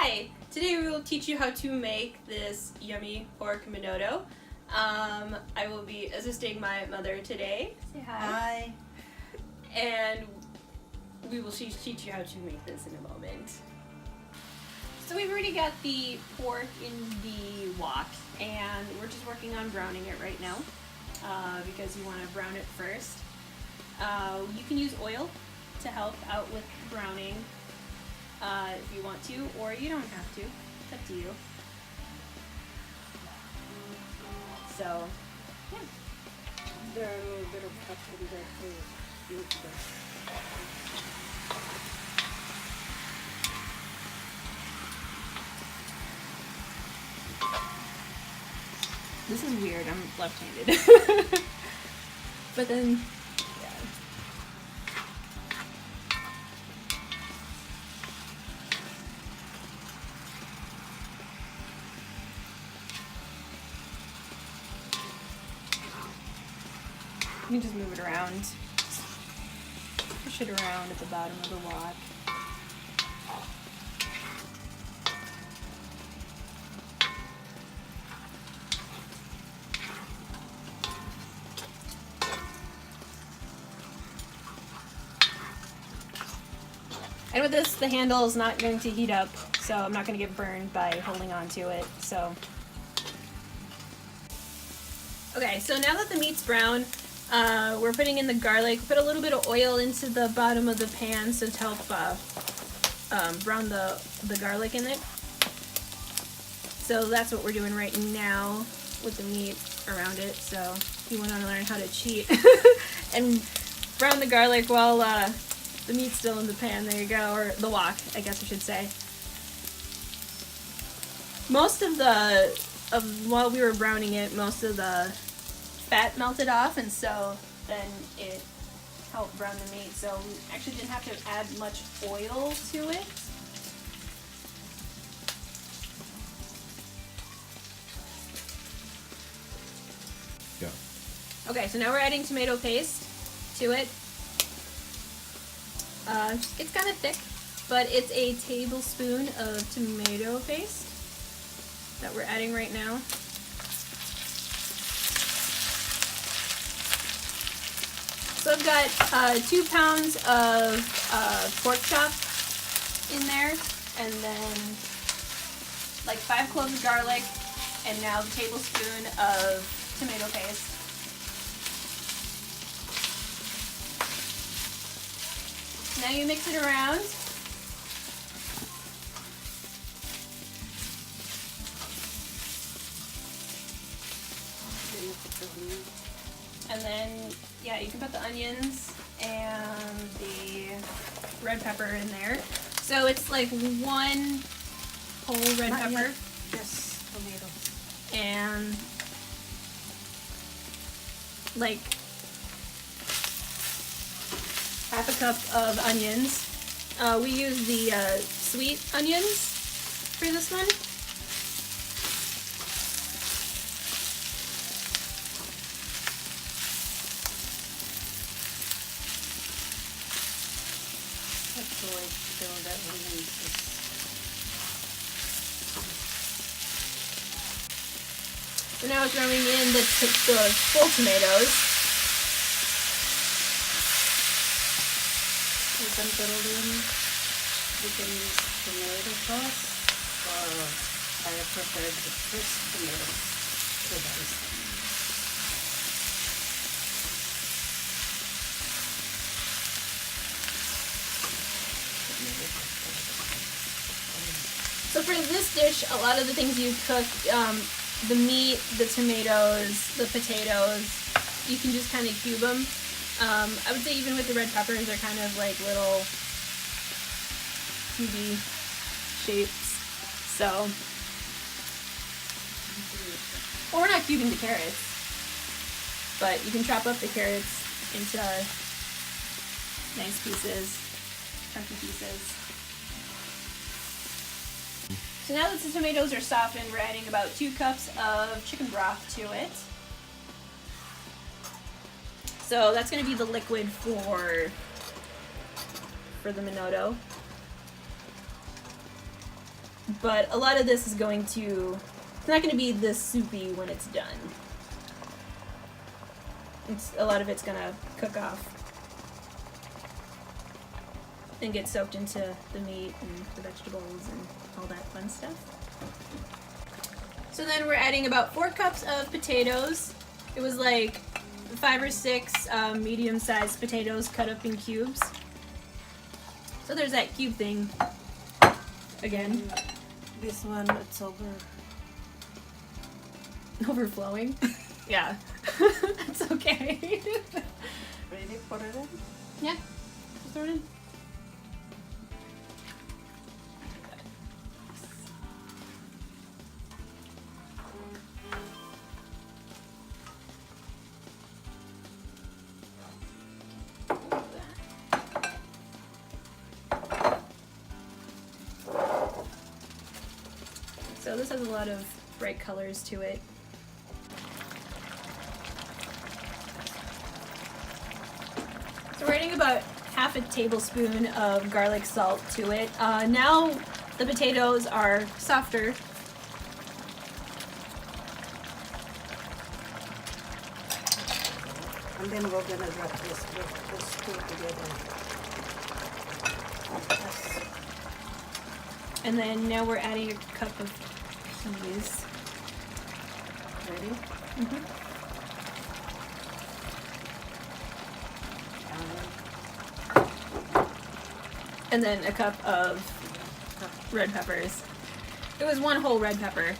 Hi! Today we will teach you how to make this yummy pork menudo. I will be assisting my mother today. Say hi. Hi. And we will teach you how to make this in a moment. So we've already got the pork in the wok, and we're just working on browning it right now because you want to brown it first. You can use oil to help out with browning if you want to, or you don't have to. It's up to you. So, yeah. There are a little bit of cuts in there for you to This is weird, I'm left-handed. But then, yeah. You can just move it around. Push it around at the bottom of the wok. And with this, the handle is not going to heat up, so I'm not going to get burned by holding on to it. So, okay, so now that the meat's brown, we're putting in the garlic. Put a little bit of oil into the bottom of the pan so to help brown the garlic in it. So that's what we're doing right now with the meat around it. So you want to learn how to cheat and brown the garlic while the meat's still in the pan. There you go, or the wok, I guess I should say. Most of while we were browning it, most of the fat melted off, and so then it helped brown the meat. So we actually didn't have to add much oil to it. Yeah. Okay, so now we're adding tomato paste to it. It's kind of thick, but it's a tablespoon of tomato paste that we're adding right now. So I've got 2 pounds of pork chop in there, and then like 5 cloves of garlic, and now the tablespoon of tomato paste. Now you mix it around. And then, yeah, you can put the onions and the red pepper in there. So it's like 1 whole red pepper. Yet. Yes, tomato. And like half a cup of onions. We use the sweet onions for this one. That's the way to go that we use this. So now we're throwing in the full tomatoes. You can put it in, you can use tomato sauce, or I prefer the fresh tomatoes to dice them. So for this dish, a lot of the things you cook, the meat, the tomatoes, the potatoes, you can just kind of cube them. I would say even with the red peppers, they're kind of like little cubey shapes. So, or we're not cubing the carrots, but you can chop up the carrots into nice pieces, chunky pieces. So now that the tomatoes are softened, we're adding about 2 cups of chicken broth to it. So that's going to be the liquid for the menudo. But a lot of this is going to, it's not going to be this soupy when it's done. A lot of it's going to cook off and get soaked into the meat and the vegetables and all that fun stuff. So then we're adding about 4 cups of potatoes. It was like 5 or 6 medium-sized potatoes cut up in cubes. So there's that cube thing again. This one, it's Overflowing. Yeah. That's okay. ready. Put it in. Yeah. Just throw it in. So this has a lot of bright colors to it. So we're adding about half a tablespoon of garlic salt to it. Now the potatoes are softer. And then we're gonna drop this two together. Yes. And then now we're adding a cup of peas. Ready? Mm-hmm. And then a cup of red peppers. It was 1 whole red pepper.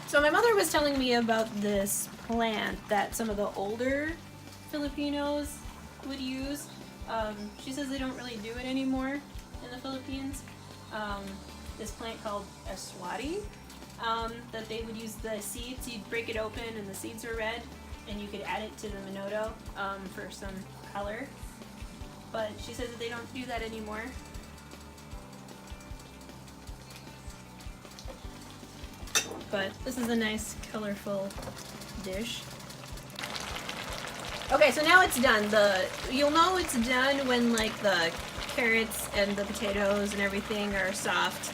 So my mother was telling me about this plant that some of the older Filipinos would use. She says they don't really do it anymore in the Philippines. This plant called aswati, that they would use the seeds. You'd break it open and the seeds are red, and you could add it to the menudo for some color. But she says that they don't do that anymore. But this is a nice, colorful dish. Okay, so now it's done. You'll know it's done when like the carrots and the potatoes and everything are soft.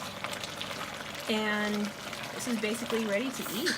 And this is basically ready to eat.